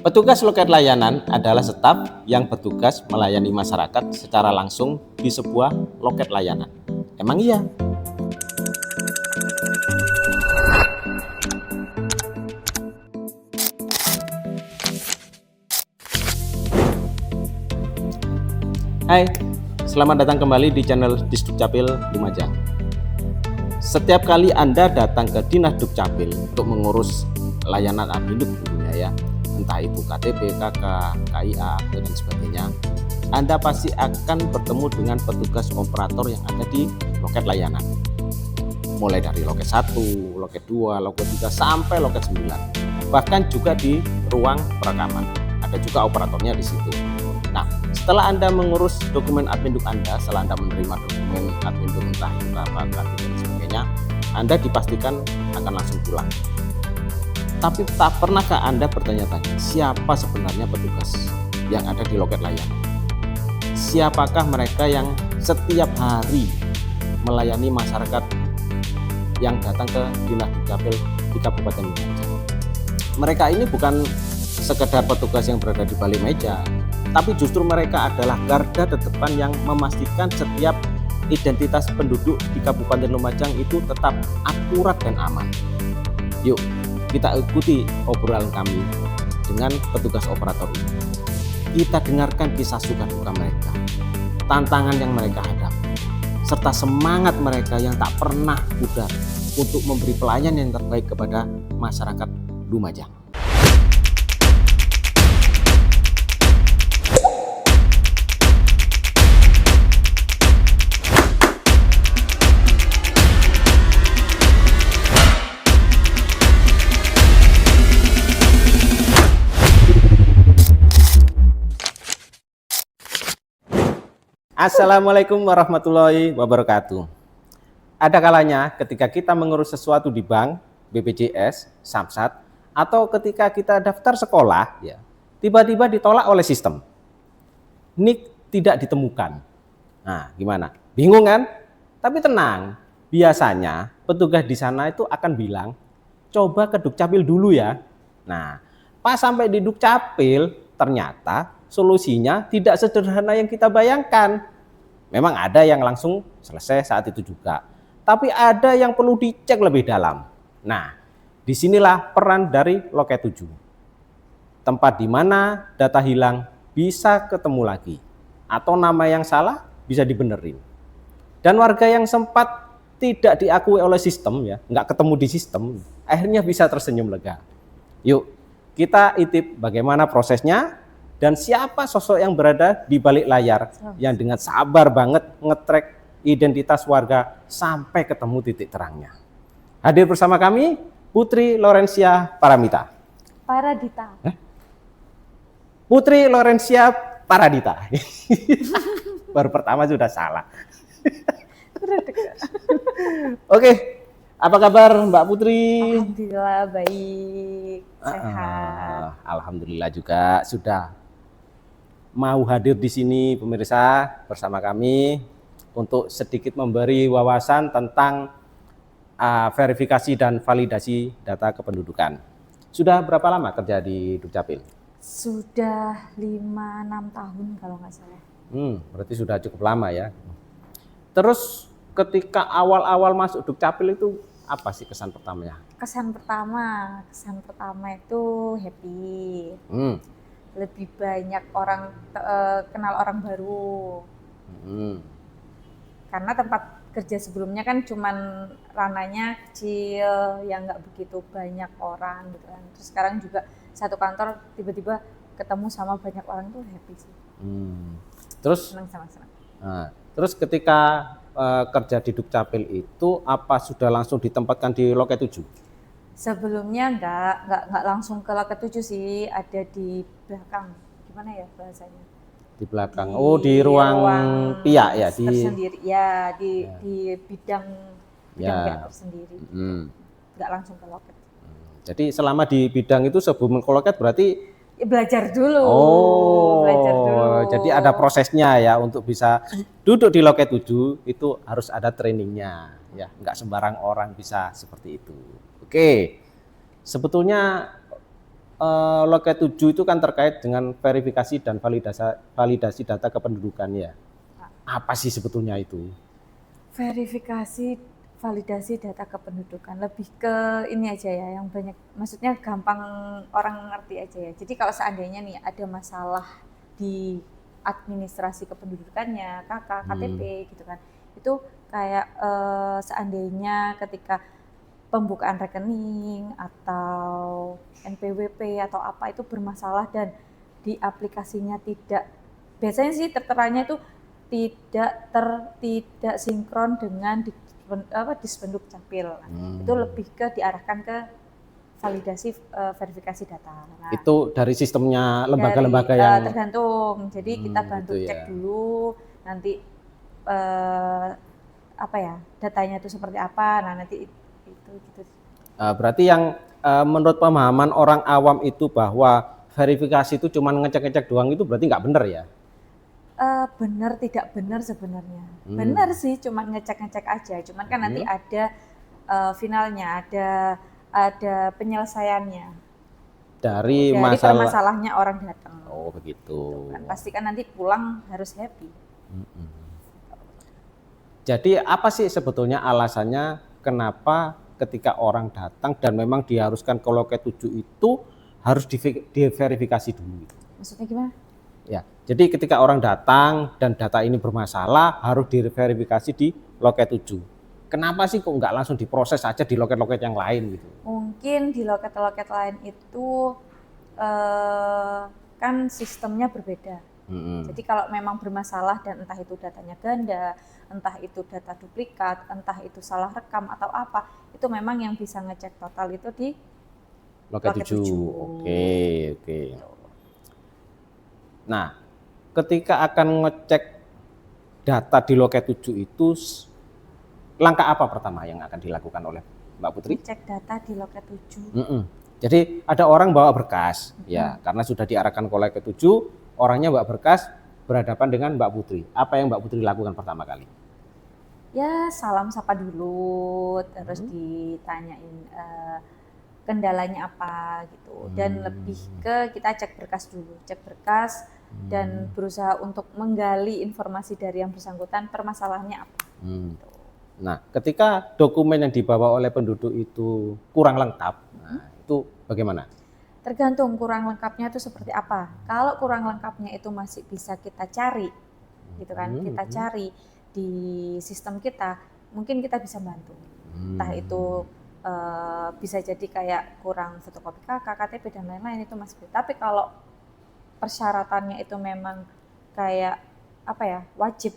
Petugas loket layanan adalah staf yang bertugas melayani masyarakat secara langsung di sebuah loket layanan. Emang iya? Hai, selamat datang kembali di channel Disdukcapil Lumajang. Setiap kali Anda datang ke Dinas Dukcapil untuk mengurus layanan adminuk tentunya ya, entah itu KTP, KK, KIA, dan sebagainya, Anda pasti akan bertemu dengan petugas operator yang ada di loket layanan. Mulai dari loket 1, loket 2, loket 3, sampai loket 9. Bahkan juga di ruang perekaman. Ada juga operatornya di situ. Nah, setelah Anda mengurus dokumen adminuk Anda, setelah Anda menerima dokumen adminuk entah itu apa, KTP, dan sebagainya, Anda dipastikan akan langsung pulang. Tapi tak pernahkah Anda bertanya-tanya siapa sebenarnya petugas yang ada di loket layanan? Siapakah mereka yang setiap hari melayani masyarakat yang datang ke Dinas Dukcapil di Kabupaten Lumajang? Mereka ini bukan sekedar petugas yang berada di balik meja, tapi justru mereka adalah garda terdepan yang memastikan setiap identitas penduduk di Kabupaten Lumajang itu tetap akurat dan aman. Yuk, kita ikuti obrolan kami dengan petugas operator ini. Kita dengarkan kisah suka duka mereka, tantangan yang mereka hadapi, serta semangat mereka yang tak pernah pudar untuk memberi pelayanan yang terbaik kepada masyarakat Lumajang. Assalamualaikum warahmatullahi wabarakatuh. Ada kalanya ketika kita mengurus sesuatu di bank, BPJS, Samsat, atau ketika kita daftar sekolah, ya, tiba-tiba ditolak oleh sistem. NIK tidak ditemukan. Nah, gimana? Bingung kan? Tapi tenang, biasanya petugas di sana itu akan bilang, coba ke Dukcapil dulu ya. Nah, pas sampai di Dukcapil, ternyata solusinya tidak sederhana yang kita bayangkan. Memang ada yang langsung selesai saat itu juga, tapi ada yang perlu dicek lebih dalam. Nah, disinilah peran dari loket 7. Tempat di mana data hilang bisa ketemu lagi, atau nama yang salah bisa dibenerin. Dan warga yang sempat tidak diakui oleh sistem, ya, nggak ketemu di sistem, akhirnya bisa tersenyum lega. Yuk, kita intip bagaimana prosesnya dan siapa sosok yang berada di balik layar yang dengan sabar banget ngetrek identitas warga sampai ketemu titik terangnya. Hadir bersama kami Putri Lorencia Paramita. Paradita. Putri Lorencia Paradita. Baru pertama sudah salah. Oke, apa kabar Mbak Putri? Alhamdulillah baik, sehat. Alhamdulillah juga sudah mau hadir di sini pemirsa bersama kami untuk sedikit memberi wawasan tentang verifikasi dan validasi data kependudukan. Sudah berapa lama kerja di Dukcapil? Sudah 5-6 tahun kalau nggak salah. Berarti sudah cukup lama ya. Terus ketika awal-awal masuk Dukcapil itu apa sih kesan pertamanya? Kesan pertama itu happy. Lebih banyak orang kenal orang baru. Karena tempat kerja sebelumnya kan cuman ranahnya kecil, yang nggak begitu banyak orang gitu kan. Terus sekarang juga satu kantor tiba-tiba ketemu sama banyak orang tuh happy sih. Terus senang. Nah, terus ketika kerja di Dukcapil itu apa sudah langsung ditempatkan di loket 7? Sebelumnya nggak langsung ke loket 7 sih, ada di belakang. Gimana ya bahasanya? Di belakang. Di ruang pihak ya, tersendiri. Di bidang pihak tersendiri. Nggak langsung ke loket. Jadi selama di bidang itu sebelum ke loket berarti belajar dulu. Belajar dulu. Jadi ada prosesnya ya untuk bisa duduk di loket 7 itu harus ada trainingnya ya, nggak sembarang orang bisa seperti itu. Oke, sebetulnya Loket 7 itu kan terkait dengan verifikasi dan validasi data kependudukan ya. Apa sih sebetulnya itu? Verifikasi validasi data kependudukan lebih ke ini aja ya, yang banyak, maksudnya gampang orang ngerti aja ya. Jadi kalau seandainya nih ada masalah di administrasi kependudukannya, KK, KTP gitu kan, itu kayak seandainya ketika pembukaan rekening atau NPWP atau apa itu bermasalah dan di aplikasinya tidak, biasanya sih terteranya itu tidak sinkron dengan Dispenduk Capil. Itu lebih ke diarahkan ke validasi verifikasi data. Nah, itu dari sistemnya lembaga-lembaga yang tergantung. Jadi kita bantu gitu ya. cek dulu nanti apa ya, datanya itu seperti apa. Nah, nanti itu gitu. Berarti yang menurut pemahaman orang awam itu bahwa verifikasi itu cuma ngecek-ngecek doang itu berarti nggak benar ya? Benar tidak benar sebenarnya. Benar sih, cuma ngecek-ngecek aja. Cuman kan nanti ada finalnya, ada penyelesaiannya dari permasalahannya orang datang. Oh begitu. Kan pasti kan nanti pulang harus happy. Jadi apa sih sebetulnya alasannya kenapa ketika orang datang dan memang diharuskan ke loket 7 itu harus diverifikasi dulu? Maksudnya gimana? Ya, jadi ketika orang datang dan data ini bermasalah harus diverifikasi di loket 7. Kenapa sih kok nggak langsung diproses aja di loket-loket yang lain gitu? Mungkin di loket-loket lain itu kan sistemnya berbeda. Jadi kalau memang bermasalah dan entah itu datanya ganda, entah itu data duplikat, entah itu salah rekam atau apa, itu memang yang bisa ngecek total itu di loket 7. Oke. Nah, ketika akan ngecek data di loket 7 itu langkah apa pertama yang akan dilakukan oleh Mbak Putri? Cek data di loket 7. Jadi ada orang bawa berkas, ya karena sudah diarahkan ke loket 7, orangnya bawa berkas berhadapan dengan Mbak Putri. Apa yang Mbak Putri lakukan pertama kali? Ya salam sapa dulu, terus ditanyain kendalanya apa gitu, dan lebih ke kita cek berkas dulu, dan berusaha untuk menggali informasi dari yang bersangkutan permasalahannya apa. Gitu. Nah, ketika dokumen yang dibawa oleh penduduk itu kurang lengkap, nah, itu bagaimana? Tergantung kurang lengkapnya itu seperti apa. Kalau kurang lengkapnya itu masih bisa kita cari, gitu kan? Kita cari di sistem kita, mungkin kita bisa bantu. Entah itu bisa jadi kayak kurang fotokopi KK, KTP dan lain-lain itu masih bisa. Tapi kalau persyaratannya itu memang kayak apa ya, wajib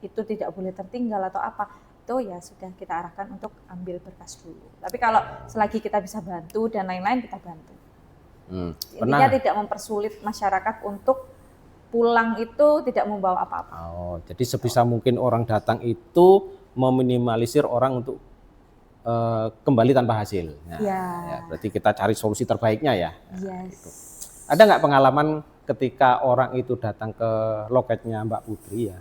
itu tidak boleh tertinggal atau apa, itu ya sudah kita arahkan untuk ambil berkas dulu. Tapi kalau selagi kita bisa bantu dan lain-lain, kita bantu. Intinya tidak mempersulit masyarakat untuk pulang itu tidak membawa apa-apa. Oh, jadi sebisa mungkin orang datang itu meminimalisir orang untuk kembali tanpa hasil. Nah, ya, berarti kita cari solusi terbaiknya ya. Nah, gitu. Ada nggak pengalaman ketika orang itu datang ke loketnya Mbak Putri ya,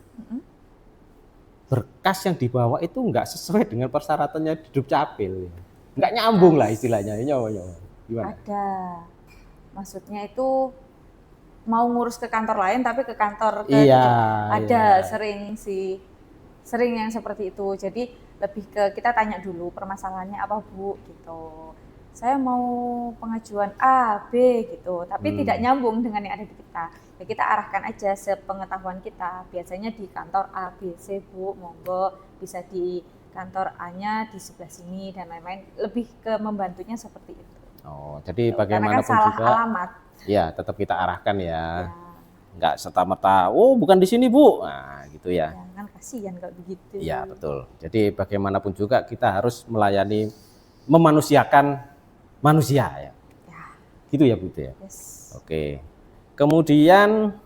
berkas yang dibawa itu nggak sesuai dengan persyaratannya di Dukcapil, nggak nyambung lah istilahnya, gimana? Ada, maksudnya itu mau ngurus ke kantor lain tapi ke kantor ada. Sering yang seperti itu. Jadi lebih ke kita tanya dulu permasalahannya apa Bu gitu. Saya mau pengajuan A, B gitu, tapi tidak nyambung dengan yang ada di kita. Ya kita arahkan aja sepengetahuan kita. Biasanya di kantor A, B, C Bu, monggo bisa di kantor A-nya di sebelah sini dan lain-lain. Lebih ke membantunya seperti itu. Oh, jadi bagaimanapun kan salah juga alamat. Ya, tetap kita arahkan ya. Enggak serta-merta, oh bukan di sini Bu. Nah, gitu ya. Kan kasihan kalau begitu. Ya, betul. Jadi bagaimanapun juga kita harus melayani, memanusiakan manusia ya. Gitu ya Bu ya. Yes. Oke. Kemudian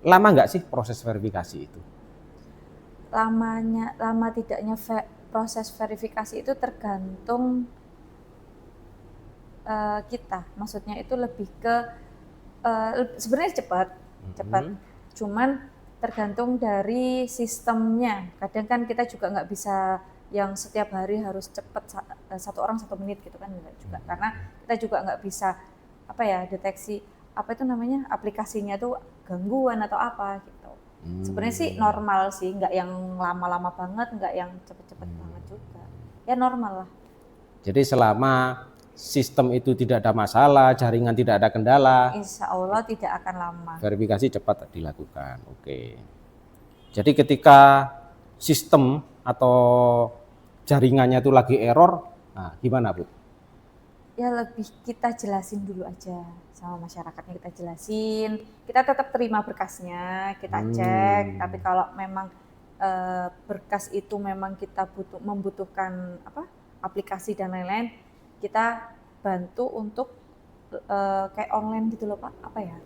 lama nggak sih proses verifikasi itu? Lama tidaknya proses verifikasi itu tergantung kita. Maksudnya itu lebih ke sebenarnya cepat. Cuman tergantung dari sistemnya. Kadang kan kita juga nggak bisa yang setiap hari harus cepat, 1 orang 1 menit gitu kan enggak juga, karena kita juga nggak bisa apa ya, deteksi apa itu namanya, aplikasinya tuh gangguan atau apa gitu. Sebenarnya sih normal sih, nggak yang lama-lama banget, nggak yang cepet-cepet banget juga, ya normal lah. Jadi selama sistem itu tidak ada masalah, jaringan tidak ada kendala, Insya Allah tidak akan lama. verifikasi cepat dilakukan. Oke. Jadi ketika sistem atau jaringannya itu lagi error, nah gimana Bu? Ya lebih kita jelasin dulu aja sama masyarakatnya, kita jelasin, kita tetap terima berkasnya, kita cek, tapi kalau memang berkas itu memang kita membutuhkan apa, aplikasi dan lain-lain, kita bantu untuk kayak online gitu loh Pak, apa ya,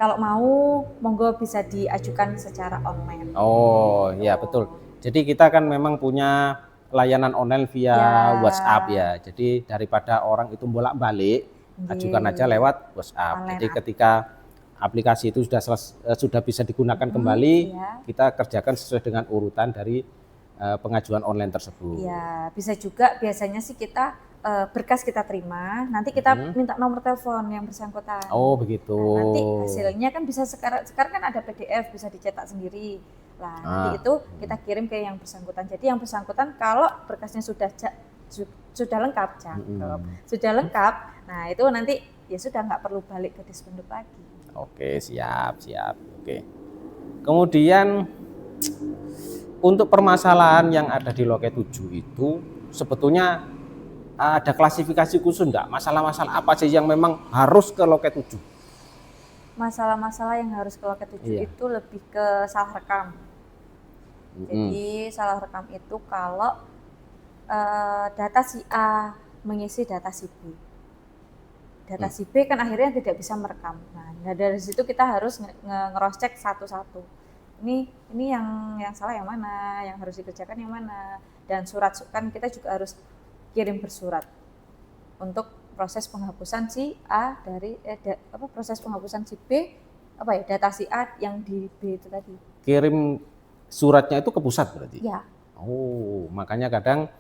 kalau mau monggo bisa diajukan secara online. Oh ya betul. Jadi kita kan memang punya layanan online via Ya. WhatsApp ya. Jadi daripada orang itu bolak-balik, ajukan aja lewat WhatsApp. Online Jadi app. ketika aplikasi itu sudah bisa digunakan kembali, iya. kita kerjakan sesuai dengan urutan dari pengajuan online tersebut. Ya, bisa juga biasanya sih kita berkas kita terima, nanti kita minta nomor telepon yang bersangkutan. Oh begitu. Nah, nanti hasilnya kan bisa sekarang kan ada PDF, bisa dicetak sendiri. Lah, nanti itu kita kirim ke yang bersangkutan. Jadi yang bersangkutan kalau berkasnya sudah lengkap, sudah lengkap, nah itu nanti ya sudah nggak perlu balik ke Dispenduk lagi. Oke, siap. Oke. Kemudian untuk permasalahan yang ada di Loket 7 itu sebetulnya ada klasifikasi khusus enggak? Masalah-masalah apa sih yang memang harus ke Loket 7? Masalah-masalah yang harus ke Loket 7 itu lebih ke salah rekam. Jadi salah rekam itu kalau data si A mengisi data si B. Data si B kan akhirnya tidak bisa merekam. Nah, dari situ kita harus nge-cross check satu-satu. Ini yang salah yang mana, yang harus dikerjakan yang mana. Dan surat kan kita juga harus kirim bersurat untuk proses penghapusan si A dari proses penghapusan si B, apa ya, data si A yang di B itu tadi. Kirim suratnya itu ke pusat berarti? Ya. Oh, makanya kadang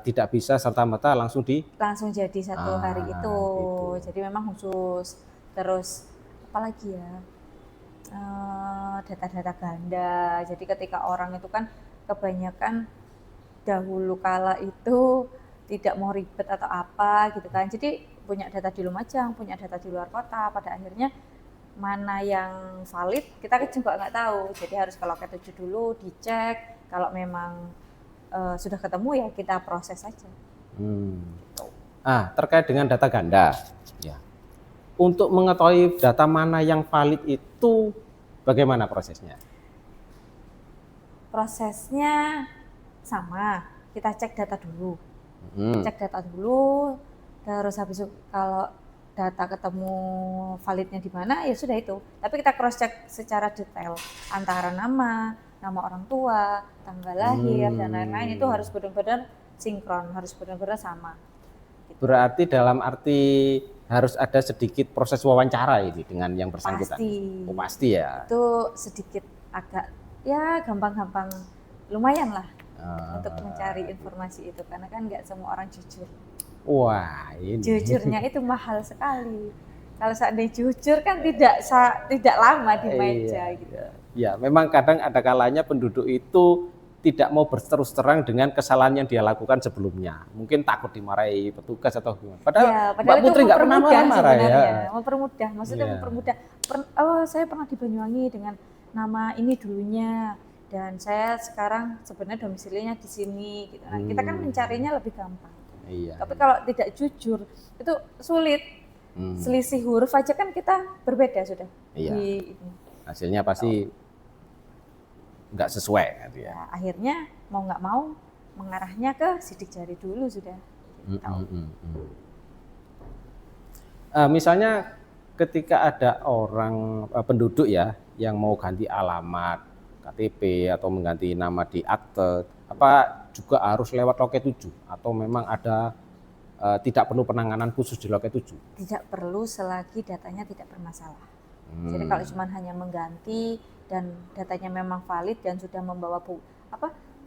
tidak bisa serta-merta langsung jadi satu hari itu. Gitu. Jadi memang khusus. Terus apalagi ya, data-data ganda. Jadi ketika orang itu kan kebanyakan dahulu kala itu tidak mau ribet atau apa gitu kan. Jadi punya data di Lumajang, punya data di luar kota, pada akhirnya mana yang valid kita juga nggak tahu. Jadi harus ke Loket 7 dulu, dicek. Kalau memang sudah ketemu ya kita proses saja. Terkait dengan data ganda, ya. Untuk mengetahui data mana yang valid itu bagaimana prosesnya? Prosesnya sama, kita cek data dulu. Terus habis itu kalau data ketemu validnya di mana ya sudah itu. Tapi kita cross check secara detail antara nama orang tua, tanggal lahir dan lain-lain, itu harus benar-benar sinkron, harus benar-benar sama. Gitu. Berarti dalam arti harus ada sedikit proses wawancara ini dengan yang bersangkutan. Pasti. Oh, pasti ya. Itu sedikit agak ya gampang-gampang, lumayan lah untuk mencari informasi itu, karena kan nggak semua orang jujur. Wah, ini. Jujurnya itu mahal sekali. Kalau seandainya jujur kan tidak lama di meja gitu. Ya, memang kadang ada kalanya penduduk itu tidak mau berterus terang dengan kesalahan yang dia lakukan sebelumnya. Mungkin takut dimarahi petugas atau gimana. Padahal Mbak Putri nggak pernah marah ya. Mempermudah, maksudnya mempermudah. Saya pernah di Banyuwangi dengan nama ini dulunya, dan saya sekarang sebenarnya domisilinya di sini. Gitu. Nah, kita kan mencarinya lebih gampang. Tapi kalau tidak jujur itu sulit. Selisih huruf aja kan kita berbeda sudah. Hasilnya pasti nggak sesuai gitu ya. Akhirnya mau nggak mau mengarahnya ke sidik jari dulu sudah. Misalnya ketika ada orang penduduk ya yang mau ganti alamat KTP atau mengganti nama di akte, apa juga harus lewat Loket 7 atau memang ada tidak perlu penanganan khusus di Loket 7? Tidak perlu selagi datanya tidak bermasalah. Jadi kalau cuma hanya mengganti dan datanya memang valid dan sudah membawa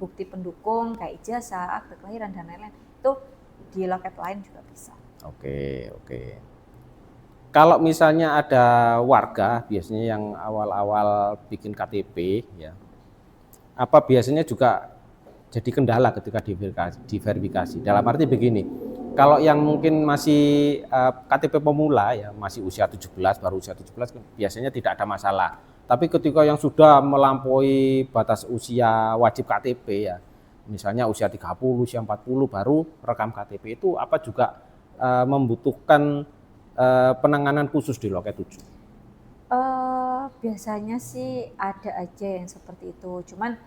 bukti pendukung kayak ijazah, akte kelahiran dan lain-lain itu di loket lain juga bisa. Oke. Kalau misalnya ada warga biasanya yang awal-awal bikin KTP ya, apa biasanya juga jadi kendala ketika diverifikasi. Dalam arti begini, kalau yang mungkin masih KTP pemula ya, masih usia 17, baru usia 17 biasanya tidak ada masalah. Tapi ketika yang sudah melampaui batas usia wajib KTP ya, misalnya usia 30, usia 40 baru rekam KTP, itu apa juga membutuhkan penanganan khusus di loket 7? Biasanya sih ada aja yang seperti itu. Cuman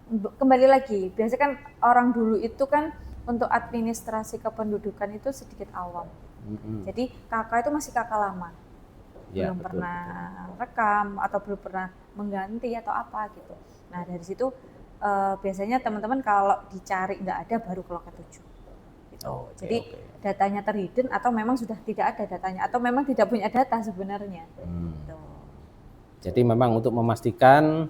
kembali lagi, biasanya kan orang dulu itu kan untuk administrasi kependudukan itu sedikit awam. Jadi kakak itu masih kakak lama, Ya, belum betul, pernah rekam atau belum pernah mengganti atau apa gitu. Nah dari situ biasanya teman-teman kalau dicari nggak ada baru ke loket 7. Gitu. Jadi datanya terhidden atau memang sudah tidak ada datanya atau memang tidak punya data sebenarnya. Gitu. Jadi memang untuk memastikan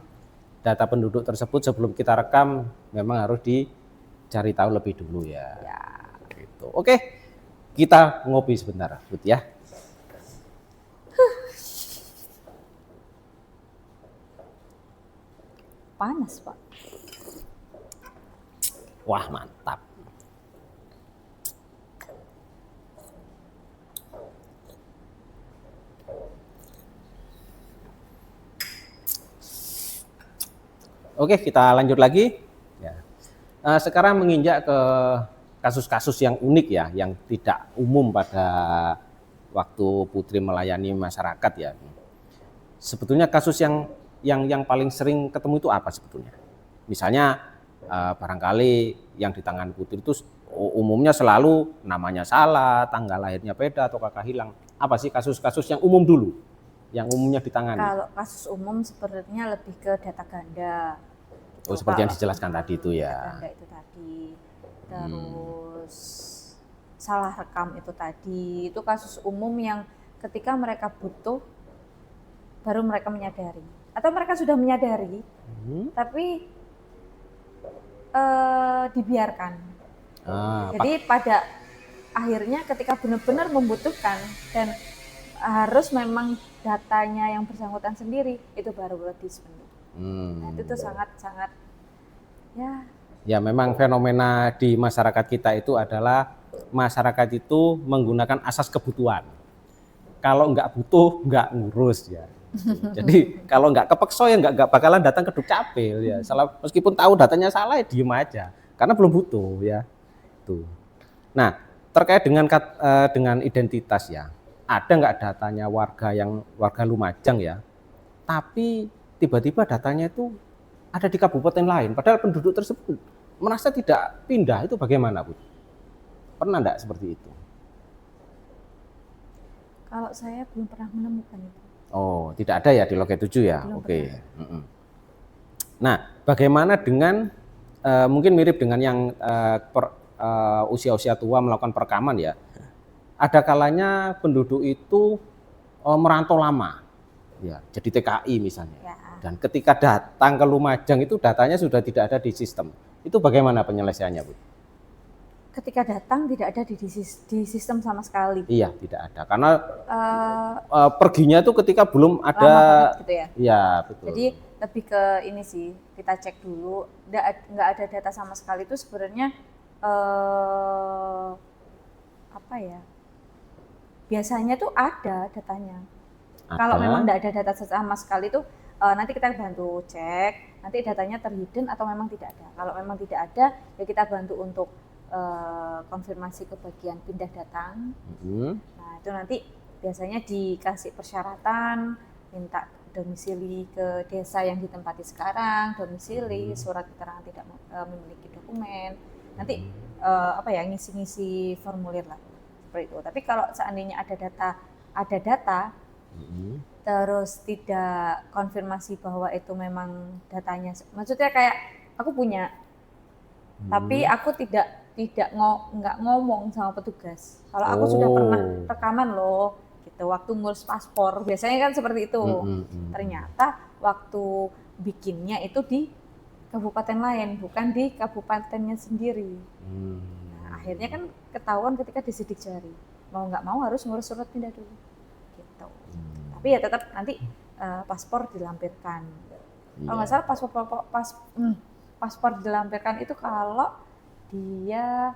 data penduduk tersebut sebelum kita rekam memang harus dicari tahu lebih dulu ya. Gitu. Oke, kita ngopi sebentar, Bud ya. Panas, Pak. Wah, mantap. Oke, kita lanjut lagi. Ya. Sekarang menginjak ke kasus-kasus yang unik ya, yang tidak umum pada waktu Putri melayani masyarakat ya. Sebetulnya kasus yang paling sering ketemu itu apa sebetulnya? Misalnya barangkali yang ditangani Putri itu umumnya selalu namanya salah, tanggal lahirnya beda atau kakak hilang. Apa sih kasus-kasus yang umum dulu, yang umumnya ditangani? Kalau kasus umum sebenarnya lebih ke data ganda. Oh, seperti yang dijelaskan tadi itu ya. Data ganda itu tadi. Terus salah rekam itu tadi. Itu kasus umum yang ketika mereka butuh baru mereka menyadari. Atau mereka sudah menyadari, tapi dibiarkan. Jadi pada akhirnya ketika benar-benar membutuhkan dan harus memang datanya yang bersangkutan sendiri, itu baru dipenuhi. Nah, itu tuh sangat-sangat ya memang fenomena di masyarakat kita itu adalah masyarakat itu menggunakan asas kebutuhan. Kalau nggak butuh nggak ngurus ya. Jadi kalau nggak kepeksa ya nggak bakalan datang ke Dukcapil ya. Meskipun tahu datanya salah ya diem aja karena belum butuh ya. Tuh. Nah, terkait dengan identitas ya, ada nggak datanya warga Lumajang ya, tapi tiba-tiba datanya itu ada di kabupaten lain, padahal penduduk tersebut merasa tidak pindah, itu bagaimana, Bu? Pernah enggak seperti itu? Kalau saya belum pernah menemukan itu. Oh, tidak ada ya di loket 7 ya? Oke. Nah, bagaimana dengan mungkin mirip dengan yang usia-usia tua melakukan perekaman ya? Ada kalanya penduduk itu merantau lama, ya, jadi TKI misalnya. Ya. Dan ketika datang ke Lumajang itu datanya sudah tidak ada di sistem. Itu bagaimana penyelesaiannya, Bu? Ketika datang tidak ada di sistem sama sekali. Iya, tidak ada. Karena perginya itu ketika belum ada. Lama banget gitu ya? Iya, betul. Jadi lebih ke ini sih, kita cek dulu. Nggak ada data sama sekali itu sebenarnya apa ya? Biasanya tuh ada datanya. Kalau memang nggak ada data sama sekali itu nanti kita bantu cek, nanti datanya terhidden atau memang tidak ada. Kalau memang tidak ada, ya kita bantu untuk konfirmasi ke bagian pindah datang. Nah itu nanti biasanya dikasih persyaratan, minta domisili ke desa yang ditempati sekarang, domisili, surat keterangan tidak memiliki dokumen, nanti ngisi-ngisi formulir lah seperti itu. Tapi kalau seandainya ada data terus tidak konfirmasi bahwa itu memang datanya, maksudnya kayak aku punya tapi aku nggak ngomong sama petugas kalau aku sudah pernah rekaman loh gitu waktu ngurus paspor, biasanya kan seperti itu. Ternyata waktu bikinnya itu di kabupaten lain, bukan di kabupatennya sendiri. Nah, akhirnya kan ketahuan ketika disidik jari. Mau nggak mau harus ngurus surat pindah dulu. Gitu. Tapi ya tetap nanti paspor dilampirkan. Kalau nggak salah paspor dilampirkan itu kalau dia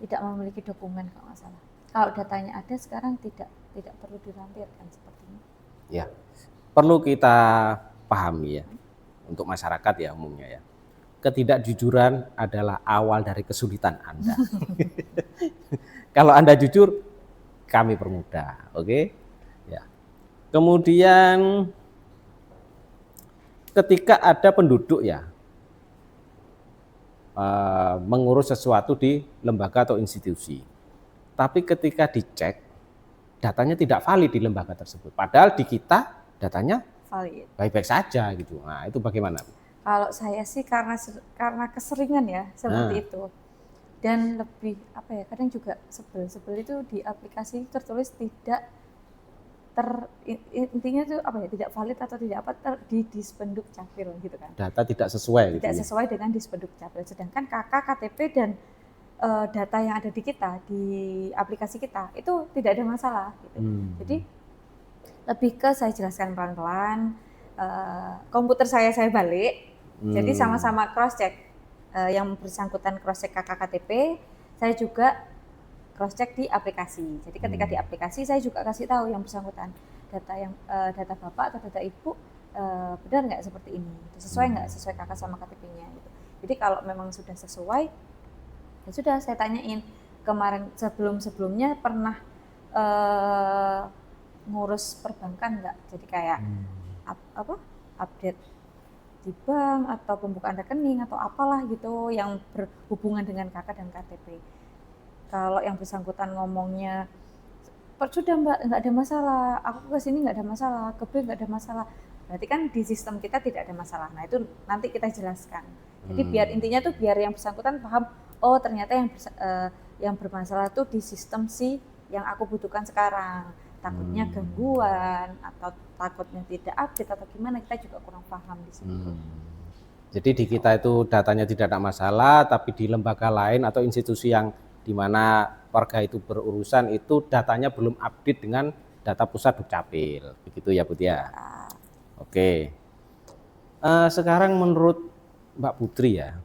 tidak memiliki dokumen kalau nggak salah. Kalau datanya ada sekarang tidak perlu dilampirkan sepertinya. Ya, perlu kita pahami ya untuk masyarakat ya umumnya ya. Ketidakjujuran adalah awal dari kesulitan Anda. Kalau Anda jujur, kami permudah, oke? Ya. Kemudian ketika ada penduduk ya mengurus sesuatu di lembaga atau institusi, tapi ketika dicek datanya tidak valid di lembaga tersebut, padahal di kita datanya Valid. baik-baik saja gitu. Nah itu bagaimana? Kalau saya sih karena keseringan ya seperti itu, dan lebih apa ya, kadang juga sebel itu di aplikasi tertulis tidak intinya tuh apa ya, tidak valid atau tidak apa di Dispenduk Capil gitu kan. Data tidak sesuai gitu. Tidak sesuai dengan Dispenduk Capil, sedangkan KK, KTP dan data yang ada di kita di aplikasi kita itu tidak ada masalah gitu. Jadi lebih ke saya jelaskan pelan-pelan, komputer saya balik. Jadi sama-sama cross check, yang bersangkutan cross check KK KTP, saya juga cross check di aplikasi. Jadi ketika di aplikasi saya juga kasih tahu yang bersangkutan data bapak atau data ibu benar nggak seperti ini, sesuai nggak sesuai KK sama KTP-nya gitu. Jadi kalau memang sudah sesuai, ya sudah saya tanyain. Kemarin sebelumnya pernah ngurus perbankan nggak? Jadi kayak update di bank atau pembukaan rekening atau apalah gitu yang berhubungan dengan KK dan KTP. Kalau yang bersangkutan ngomongnya sudah mbak nggak ada masalah, aku ke sini nggak ada masalah, ke B nggak ada masalah, berarti kan di sistem kita tidak ada masalah. Nah itu nanti kita jelaskan. Jadi biar intinya tuh biar yang bersangkutan paham, oh ternyata yang bermasalah tuh di sistem yang aku butuhkan sekarang. Takutnya gangguan atau takutnya tidak update atau gimana, kita juga kurang paham di sini. Jadi di kita itu datanya tidak ada masalah, tapi di lembaga lain atau institusi yang di mana warga itu berurusan itu datanya belum update dengan data pusat Dukcapil, begitu ya Bu Tia? Oke. Sekarang menurut Mbak Putri ya,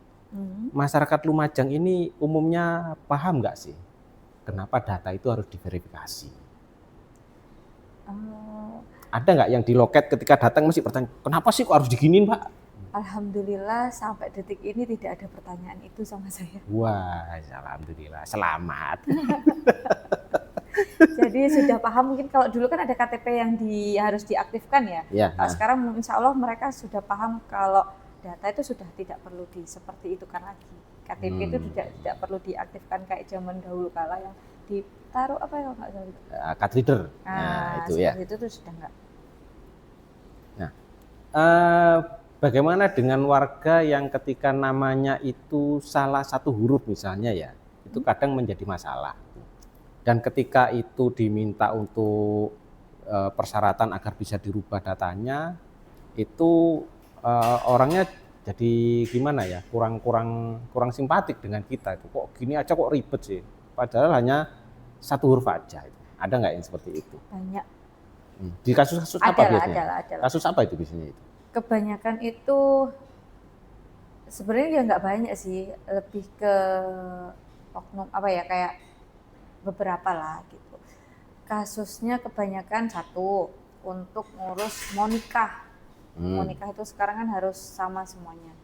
masyarakat Lumajang ini umumnya paham nggak sih kenapa data itu harus diverifikasi? Ada nggak yang di loket ketika datang masih bertanya, kenapa sih kok harus diginin Pak? Alhamdulillah sampai detik ini tidak ada pertanyaan itu sama saya. Wah, alhamdulillah, selamat. Jadi sudah paham. Mungkin kalau dulu kan ada KTP yang harus diaktifkan ya. Kalau sekarang insya Allah mereka sudah paham kalau data itu sudah tidak perlu seperti itu kan lagi. KTP itu tidak perlu diaktifkan kayak zaman dahulu kala yang ditaruh apa ya nggak salah. Card reader. Nah itu ya. Itu tuh sudah nggak. Nah, bagaimana dengan warga yang ketika namanya itu salah satu huruf misalnya ya, itu kadang menjadi masalah. Dan ketika itu diminta untuk persyaratan agar bisa dirubah datanya, itu orangnya jadi gimana ya, kurang simpatik dengan kita. Itu kok gini aja kok ribet sih. Padahal hanya satu huruf aja. Ada nggak yang seperti itu? Banyak. Di kasus-kasus apa biasanya? Adalah. Kasus apa itu biasanya itu? Kebanyakan itu sebenarnya ya nggak banyak sih, lebih ke oknum apa ya, kayak beberapa lah gitu. Kasusnya kebanyakan satu untuk ngurus mau nikah. Mau nikah itu sekarang kan harus sama semuanya.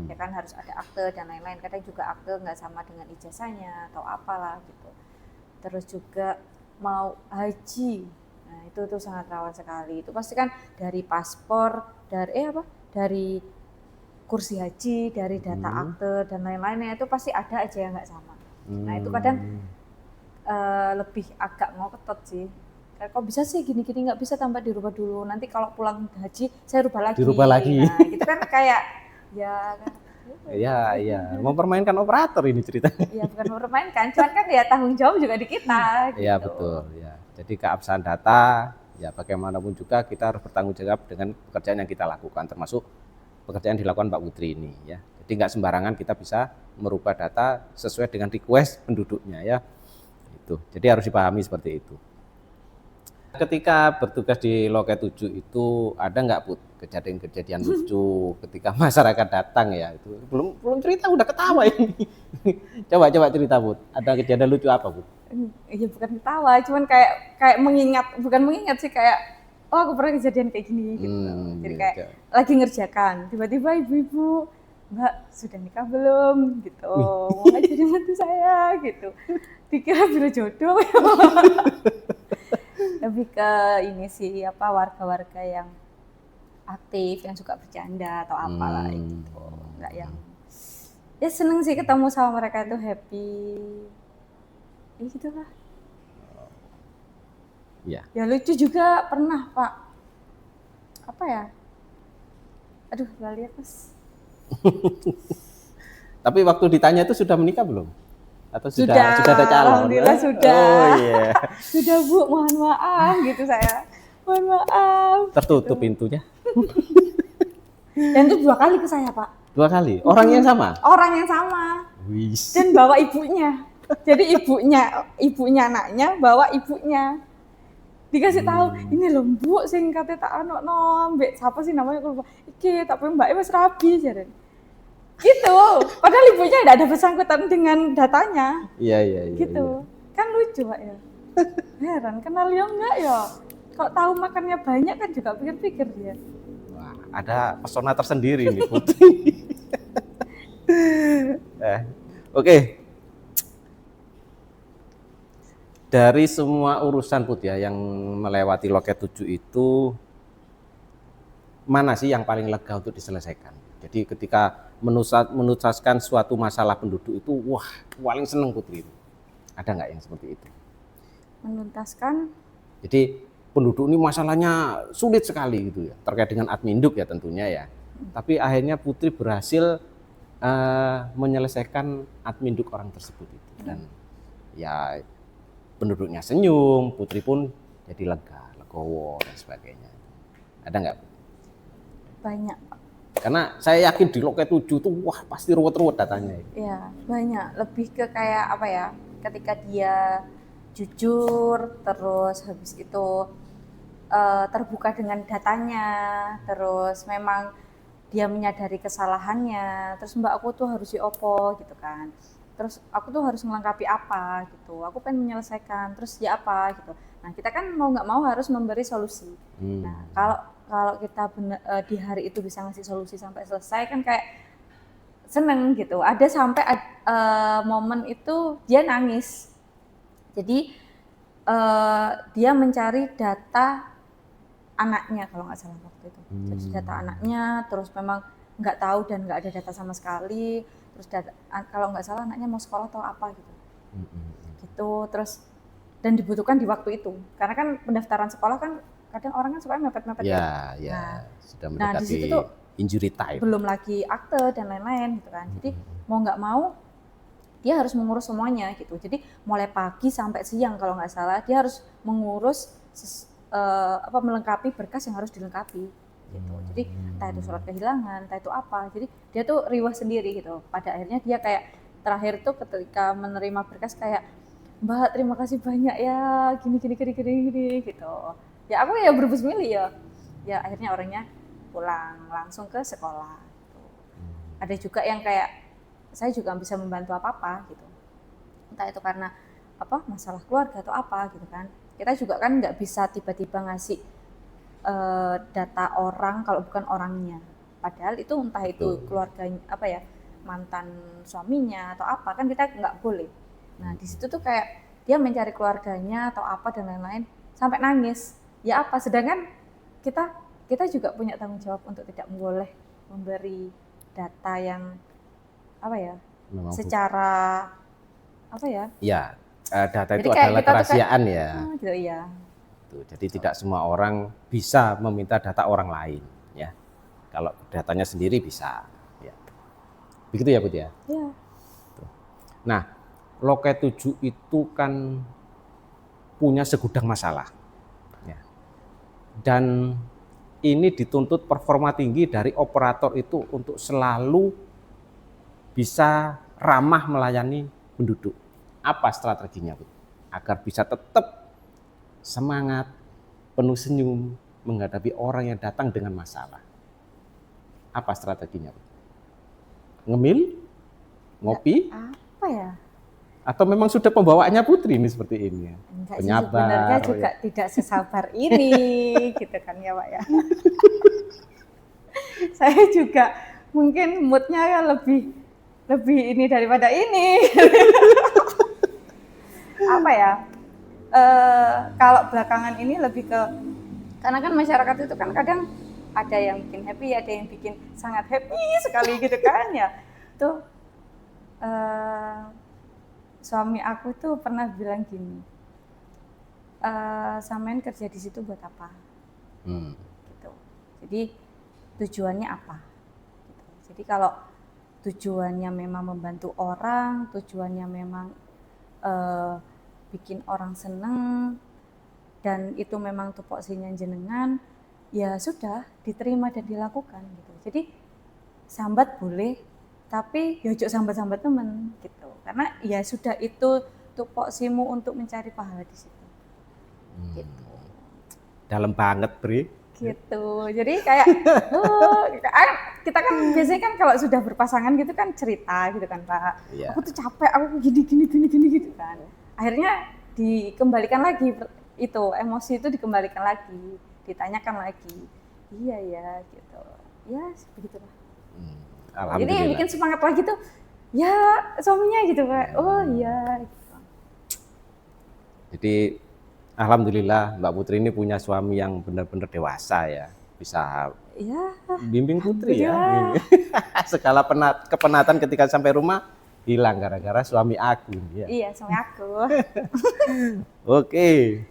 Ya kan harus ada akte dan lain-lain. Kadang juga akte nggak sama dengan ijazahnya atau apalah gitu. Terus juga mau haji. Nah, itu tuh sangat rawan sekali. Itu pasti kan dari paspor, dari kursi haji, dari data akte dan lain-lainnya itu pasti ada aja yang nggak sama. Nah, itu kadang lebih agak ngotot sih. Kok bisa sih gini-gini, nggak bisa tambah dirubah dulu. Nanti kalau pulang haji saya rubah lagi. Nah, gitu kan kayak ya kan. Iya, mempermainkan operator ini ceritanya. Iya, bukan mempermainkan, cuman kan ya tanggung jawab juga di kita. Iya gitu. betul. Ya, jadi keabsahan data, ya bagaimanapun juga kita harus bertanggung jawab dengan pekerjaan yang kita lakukan, termasuk pekerjaan dilakukan Pak Putri ini ya. Jadi nggak sembarangan kita bisa merubah data sesuai dengan request penduduknya ya. Itu. Jadi harus dipahami seperti itu. Ketika bertugas di Loket 7 itu ada nggak Put kejadian-kejadian lucu ketika masyarakat datang ya? Itu belum cerita udah ketawa ini. Coba cerita Put. Ada kejadian lucu apa Put? Ya bukan ketawa, cuman kayak bukan mengingat sih, kayak oh aku pernah kejadian kayak gini gitu. Jadi kayak lagi ngerjakan, tiba-tiba ibu-ibu, Mbak sudah nikah belum gitu, mau nggak jadi mantu saya gitu. Dikira biro jodoh. Lebih ke ini sih, apa, warga-warga yang aktif, yang suka bercanda atau apalah gitu. Enggak yang ya seneng sih ketemu sama mereka, itu happy. Ya gitulah. Ya. Ya lucu juga pernah Pak. Apa ya? Aduh, lali Mas. Tapi waktu ditanya itu sudah menikah belum? Atau sudah ada calon? Alhamdulillah sudah. Oh iya. Sudah Bu, mohon maaf gitu saya. Mohon maaf. Tertutup gitu. pintunya. Dan itu 2 kali ke saya Pak. 2 kali? Orang yang sama? Orang yang sama. Wis. Dan bawa ibunya. Jadi ibunya anaknya bawa ibunya. Dikasih tahu, ini lho Bu sing kate tak anokno, mbek sapa sih namanya aku lupa. Iki tak pengen mbake wis rabi jare. Gitu. Padahal ibunya tidak ada bersangkutan dengan datanya. Iya. Gitu. Iya. Kan lucu Pak ya. Heran, kenal ya enggak ya? Kalau tahu makannya banyak kan juga pikir-pikir dia. Wah, ada pesona tersendiri nih Putri. Oke. Dari semua urusan Put ya yang melewati Loket 7 itu, mana sih yang paling lega untuk diselesaikan? Jadi ketika menuntaskan suatu masalah penduduk itu, wah paling seneng Putri itu. Ada nggak yang seperti itu? Menuntaskan? Jadi penduduk ini masalahnya sulit sekali gitu ya, terkait dengan adminduk ya tentunya ya. Tapi akhirnya Putri berhasil menyelesaikan adminduk orang tersebut itu. Dan ya penduduknya senyum, Putri pun jadi legowo dan sebagainya. Ada nggak? Banyak. Karena saya yakin di Loket 7 tuh wah pasti ruwet-ruwet datanya. Iya, banyak. Lebih ke kayak apa ya? Ketika dia jujur, terus habis itu terbuka dengan datanya, terus memang dia menyadari kesalahannya, terus Mbak aku tuh harus diopo gitu kan. Terus aku tuh harus melengkapi apa gitu, aku pengen menyelesaikan, terus ya apa gitu. Nah kita kan mau nggak mau harus memberi solusi. Nah kalau kita di hari itu bisa ngasih solusi sampai selesai kan kayak seneng gitu. Ada sampai momen itu dia nangis, jadi dia mencari data anaknya kalau nggak salah waktu itu. Jadi data anaknya, terus memang nggak tahu dan nggak ada data sama sekali. Terus kalau nggak salah anaknya mau sekolah atau apa gitu. Gitu, terus dan dibutuhkan di waktu itu. Karena kan pendaftaran sekolah kan kadang orang kan suka mepet-mepet ya. Sudah mendekati di situ tuh injury time. Belum lagi akte dan lain-lain gitu kan. Jadi mau nggak mau dia harus mengurus semuanya gitu. Jadi mulai pagi sampai siang kalau nggak salah dia harus mengurus melengkapi berkas yang harus dilengkapi gitu. Jadi entah itu surat kehilangan, entah itu apa. Jadi dia tuh riwah sendiri gitu. Pada akhirnya dia kayak terakhir tuh ketika menerima berkas kayak, Mbak terima kasih banyak ya, gini gitu. Ya aku ya berbismillah ya. Ya akhirnya orangnya pulang langsung ke sekolah. Gitu. Ada juga yang kayak saya juga bisa membantu apa-apa gitu. Entah itu karena apa masalah keluarga atau apa gitu kan. Kita juga kan nggak bisa tiba-tiba ngasih data orang kalau bukan orangnya. Padahal itu entah itu keluarganya apa ya, mantan suaminya atau apa kan kita nggak boleh. Nah di situ tuh kayak dia mencari keluarganya atau apa dan lain-lain sampai nangis. Ya apa? Sedangkan kita juga punya tanggung jawab untuk tidak boleh memberi data yang apa ya, memang secara apa ya? Ya. Data jadi itu adalah kerahasiaan ya. Gitu, iya. Jadi tidak semua orang bisa meminta data orang lain ya. Kalau datanya sendiri bisa ya. Begitu ya, Bud ya? Iya. Nah, Loket 7 itu kan punya segudang masalah ya. Dan ini dituntut performa tinggi dari operator itu untuk selalu bisa ramah melayani penduduk. Apa strateginya, Bu? Agar bisa tetap semangat, penuh senyum menghadapi orang yang datang dengan masalah. Apa strateginya, Bu? Ngemil? Ngopi? Apa ya? Atau memang sudah pembawaannya Putri ini seperti ini ya? Enggak sih, Penyabar, sebenarnya juga ya. tidak sesabar ini, gitu kan ya Pak ya. Saya juga mungkin moodnya ya lebih ini daripada ini. Apa ya? Kalau belakangan ini lebih ke, karena kan masyarakat itu kan kadang ada yang bikin happy, ada yang bikin sangat happy sekali gitu kan ya. Tuh suami aku tuh pernah bilang gini, samain kerja di situ buat apa? Gitu. Jadi tujuannya apa? Gitu. Jadi kalau tujuannya memang membantu orang, tujuannya memang bikin orang seneng, dan itu memang tupoksinya jenengan, ya sudah diterima dan dilakukan gitu. Jadi sambat boleh, tapi ya ojo sambat-sambat temen gitu. Karena ya sudah itu tupoksimu untuk mencari pahala di situ. Gitu. Dalam banget, Pri. Gitu. Jadi kayak kita kan biasanya kan kalau sudah berpasangan gitu kan cerita gitu kan Pak. Iya. Aku tuh capek, aku gini gitu kan. Akhirnya dikembalikan lagi itu emosi itu dikembalikan lagi, ditanyakan lagi. Iya ya gitu. Ya begitulah. Jadi yang bikin semangat lagi tuh ya suaminya gitu Pak. Oh iya gitu. Jadi alhamdulillah Mbak Putri ini punya suami yang benar-benar dewasa ya, bisa bimbing Putri ya. Segala kepenatan ketika sampai rumah hilang gara-gara suami aku ya. Iya, suami aku. Oke.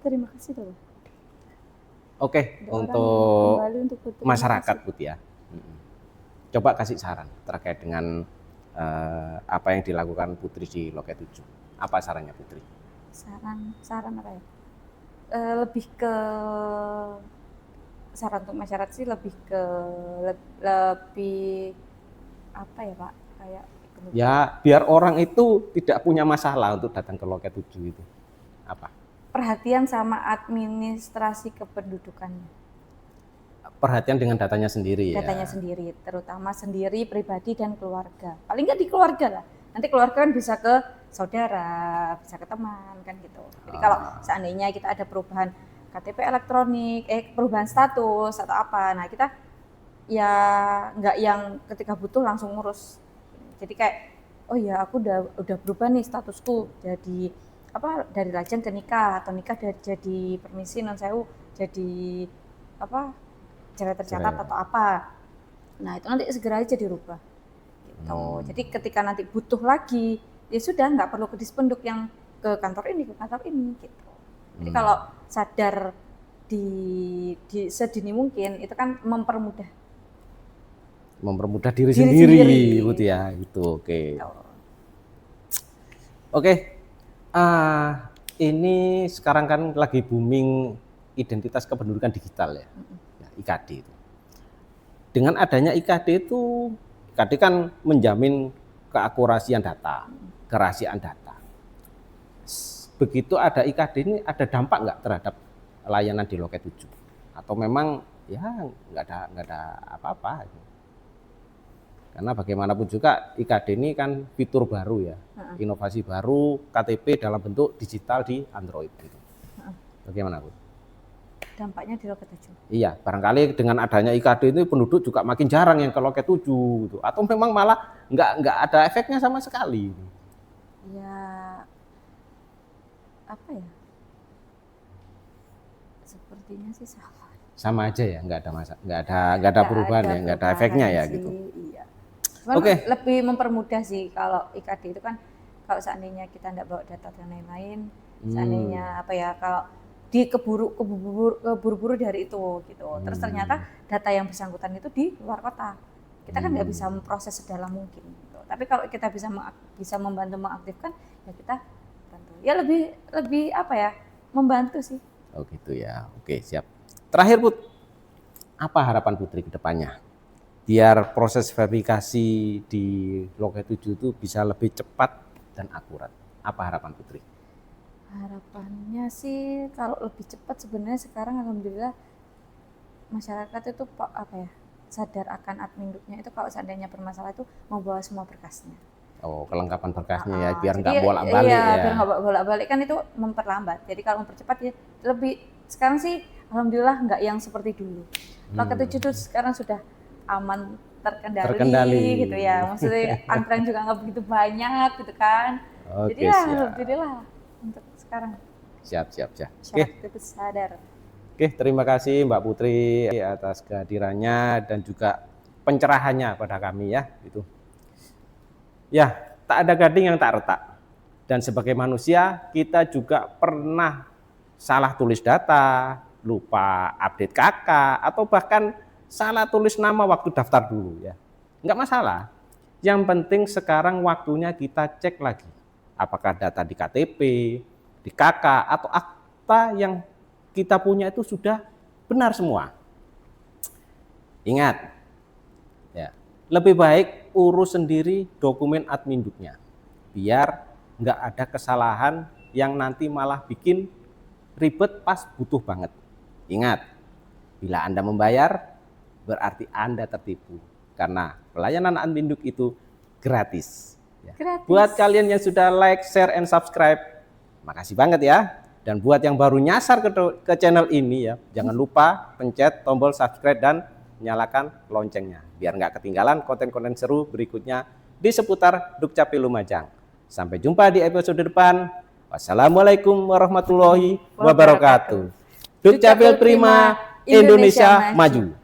Terima kasih tuh. Oke, untuk masyarakat Putri ya. Coba kasih saran terkait dengan apa yang dilakukan Putri di Loket 7. Apa sarannya Putri? Saran apa ya? Lebih ke saran untuk masyarakat sih lebih ke lebih apa ya Pak? Kayak ya biar orang itu tidak punya masalah untuk datang ke Loket 7 itu. Apa? Perhatian sama administrasi kependudukannya. Perhatian dengan datanya sendiri ya. Datanya sendiri, terutama sendiri, pribadi dan keluarga. Paling nggak di keluarga lah. Nanti keluarga kan bisa ke saudara, bisa ke teman kan gitu. Jadi kalau seandainya kita ada perubahan KTP elektronik, perubahan status atau apa, nah kita ya nggak yang ketika butuh langsung ngurus. Jadi kayak oh ya aku udah berubah nih statusku jadi apa dari lajang ke nikah atau nikah jadi permisi non sewu jadi apa cerai tercatat atau apa. Nah itu nanti segera aja dirubah. Gitu. Jadi ketika nanti butuh lagi ya sudah nggak perlu ke dispenduk yang ke kantor ini gitu. Jadi kalau sadar di sedini mungkin itu kan mempermudah diri sendiri gitu ya gitu. Oke. Ini sekarang kan lagi booming identitas kependudukan digital ya. IKD itu. Dengan adanya IKD itu, IKD kan menjamin keakurasian data, kerahasiaan data. Begitu ada IKD ini ada dampak nggak terhadap layanan di Loket 7? Atau memang ya nggak ada apa-apa? Karena bagaimanapun juga IKD ini kan fitur baru ya, inovasi baru KTP dalam bentuk digital di Android gitu. Bagaimana Bu? Dampaknya di Loket 7. Iya, barangkali dengan adanya IKD itu penduduk juga makin jarang yang ke Loket 7 gitu. Atau memang malah nggak ada efeknya sama sekali. Ya apa ya? Sepertinya sih sama aja ya, nggak ada perubahan ya, nggak ada efeknya ya sih, gitu. Iya. Lebih mempermudah sih kalau IKD itu kan kalau seandainya kita nggak bawa data dan lain-lain, seandainya apa ya kalau keburu-buru dari itu gitu. Terus ternyata data yang bersangkutan itu di luar kota. Kita kan nggak bisa memproses sedalam mungkin gitu. Tapi kalau kita bisa membantu mengaktifkan ya kita bantu. Ya lebih apa ya? Membantu sih. Oh gitu ya. Oke, siap. Terakhir Put, apa harapan Putri ke depannya? Biar proses verifikasi di Loket 7 itu bisa lebih cepat dan akurat. Apa harapan Putri? Harapannya sih kalau lebih cepat, sebenarnya sekarang alhamdulillah masyarakat itu sadar akan adminduknya itu, kalau seandainya bermasalah itu membawa semua berkasnya. Oh, kelengkapan berkasnya ya, biar Jadi, nggak bolak-balik iya, ya. biar nggak bolak-balik kan itu memperlambat. Jadi kalau mempercepat ya lebih, sekarang sih alhamdulillah nggak yang seperti dulu. Loket 7 itu sekarang sudah aman, terkendali gitu ya. Maksudnya antrean juga nggak begitu banyak gitu kan. Oke, Jadi ya siap. alhamdulillah untuk sekarang Siap. Oke. masyarakat itu sadar. Oke, terima kasih Mbak Putri atas kehadirannya dan juga pencerahannya pada kami ya. Gitu. Ya, tak ada gading yang tak retak. Dan sebagai manusia, kita juga pernah salah tulis data, lupa update KK, atau bahkan salah tulis nama waktu daftar dulu ya. Enggak masalah. Yang penting sekarang waktunya kita cek lagi. Apakah data di KTP, di KK, atau akta yang kita punya itu sudah benar semua. Ingat, ya, lebih baik urus sendiri dokumen adminduknya, biar nggak ada kesalahan yang nanti malah bikin ribet pas butuh banget. Ingat, bila Anda membayar, berarti Anda tertipu, karena pelayanan adminduk itu gratis. Ya. Gratis. Buat kalian yang sudah like, share, and subscribe, makasih banget ya. Dan buat yang baru nyasar ke channel ini ya, jangan lupa pencet tombol subscribe dan nyalakan loncengnya, biar nggak ketinggalan konten-konten seru berikutnya di seputar Dukcapil Lumajang. Sampai jumpa di episode depan. Wassalamualaikum warahmatullahi wabarakatuh. Dukcapil Prima, Indonesia Maju.